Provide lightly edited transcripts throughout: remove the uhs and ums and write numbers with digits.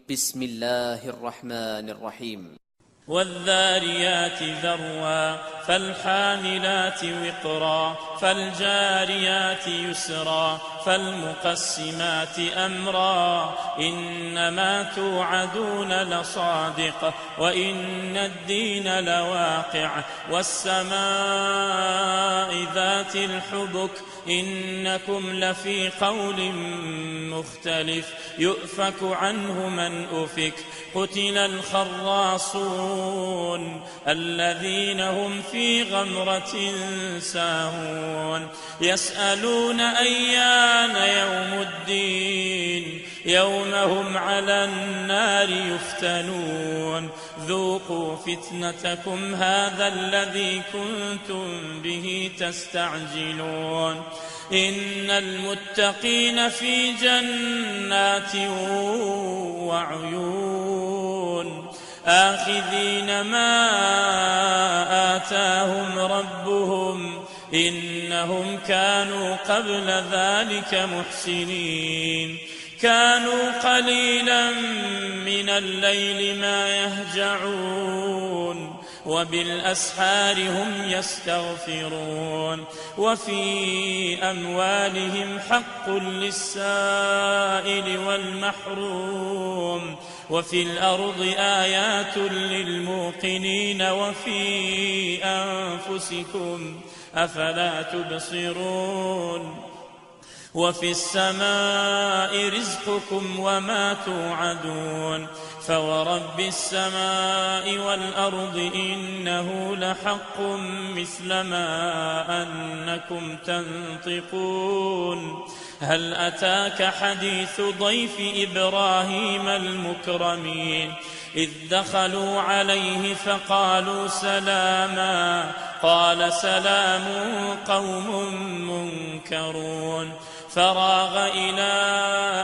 بسم الله الرحمن الرحيم. والذاريات ذروا فالحاملات وقرا فالجاريات يسرا فالمقسمات أمرا إنما توعدون لصادق وإن الدين لواقع والسماء ذات الحبك إنكم لفي قول مختلف يؤفك عنه من أفك قتل الخراصون الذين هم في غمرة ساهون يسألون أيان يوم الدين يوم هم على النار يفتنون ذوقوا فتنتكم هذا الذي كنتم به تستعجلون إن المتقين في جنات وعيون آخذين ما آتاهم ربهم إنهم كانوا قبل ذلك محسنين كانوا قليلا من الليل ما يهجعون وبالأسحار هم يستغفرون وفي أموالهم حق للسائل والمحروم وفي الأرض آيات للموقنين وفي أنفسكم أفلا تبصرون وفي السماء رزقكم وما توعدون فورب السماء والأرض إنه لحق مثل ما أنكم تنطقون هل أتاك حديث ضيف إبراهيم المكرمين إذ دخلوا عليه فقالوا سلاما قال سلام قوم منكرون فراغ إلى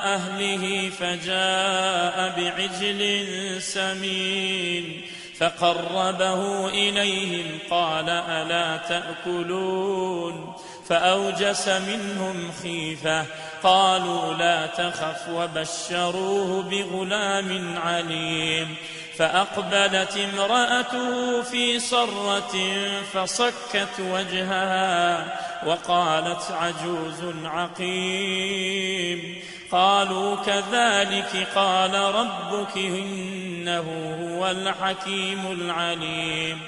أهله فجاء بعجل سمين فقربه إليهم قال ألا تأكلون فأوجس منهم خيفة قالوا لا تخف وبشروه بغلام عليم فأقبلت امرأته في صرة فصكت وجهها وقالت عجوز عقيم قالوا كذلك قال ربك إنه هو الحكيم العليم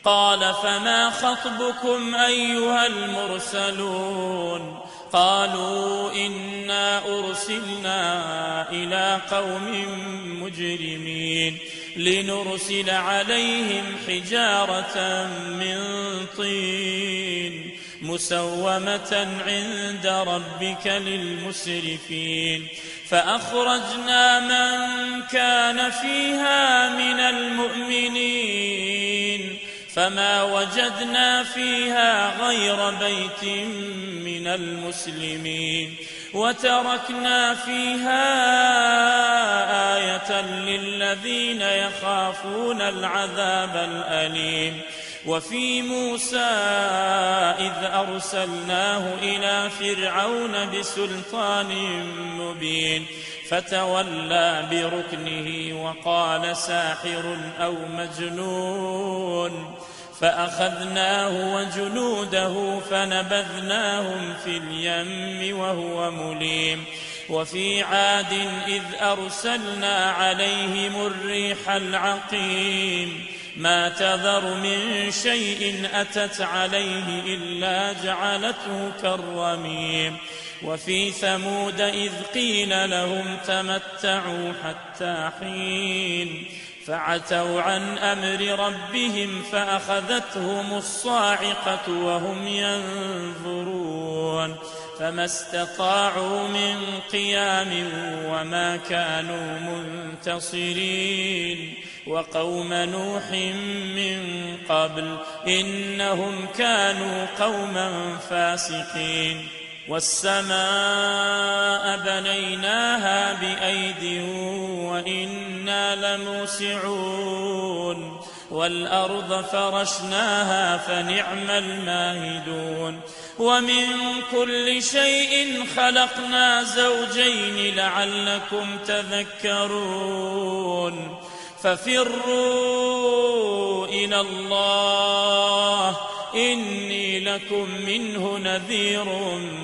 قال فما خطبكم أيها المرسلون قالوا إنا أرسلنا إلى قوم مجرمين لنرسل عليهم حجارة من طين مسومة عند ربك للمسرفين فأخرجنا من كان فيها من المؤمنين فما وجدنا فيها غير بيت من المسلمين وتركنا فيها آية للذين يخافون العذاب الأليم وفي موسى إذ أرسلناه إلى فرعون بسلطان مبين فتولى بركنه وقال ساحر أو مجنون فأخذناه وجنوده فنبذناهم في اليم وهو مليم وفي عاد إذ أرسلنا عليهم الريح العقيم ما تذر من شيء أتت عليه إلا جعلته كالرميم وفي ثمود إذ قيل لهم تمتعوا حتى حين فعتوا عن أمر ربهم فأخذتهم الصاعقة وهم ينظرون فما استطاعوا من قيام وما كانوا منتصرين وقوم نوح من قبل إنهم كانوا قوما فاسقين والسماء بنيناها بأيد وإنا لموسعون والأرض فرشناها فنعم الماهدون ومن كل شيء خلقنا زوجين لعلكم تذكرون ففروا إلى الله إني لكم منه نذير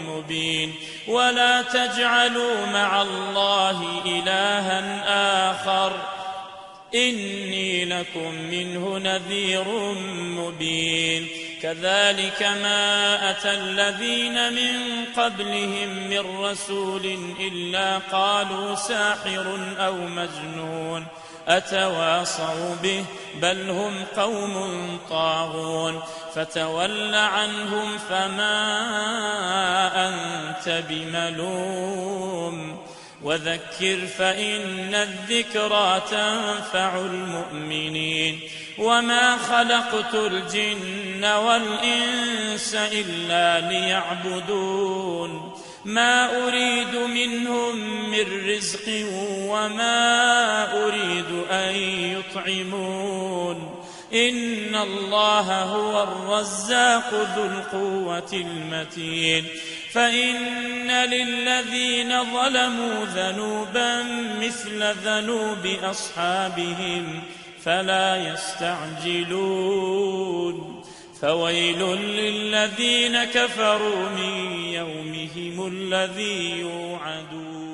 مبين ولا تجعلوا مع الله إلها آخر إني لكم منه نذير مبين كذلك ما أتى الذين من قبلهم من رسول إلا قالوا ساحر أو مجنون أتواصوا به بل هم قوم طاغون فتول عنهم فما أنت بملوم وذكر فإن الذكرى تنفع المؤمنين وما خلقت الجن والإنس إلا ليعبدون ما أريد منهم من رزق وما أريد أن يطعمون إن الله هو الرزاق ذو القوة المتين فإن للذين ظلموا ذنوبا مثل ذنوب أصحابهم فلا يستعجلون فويل للذين كفروا من يومهم الذي يوعدون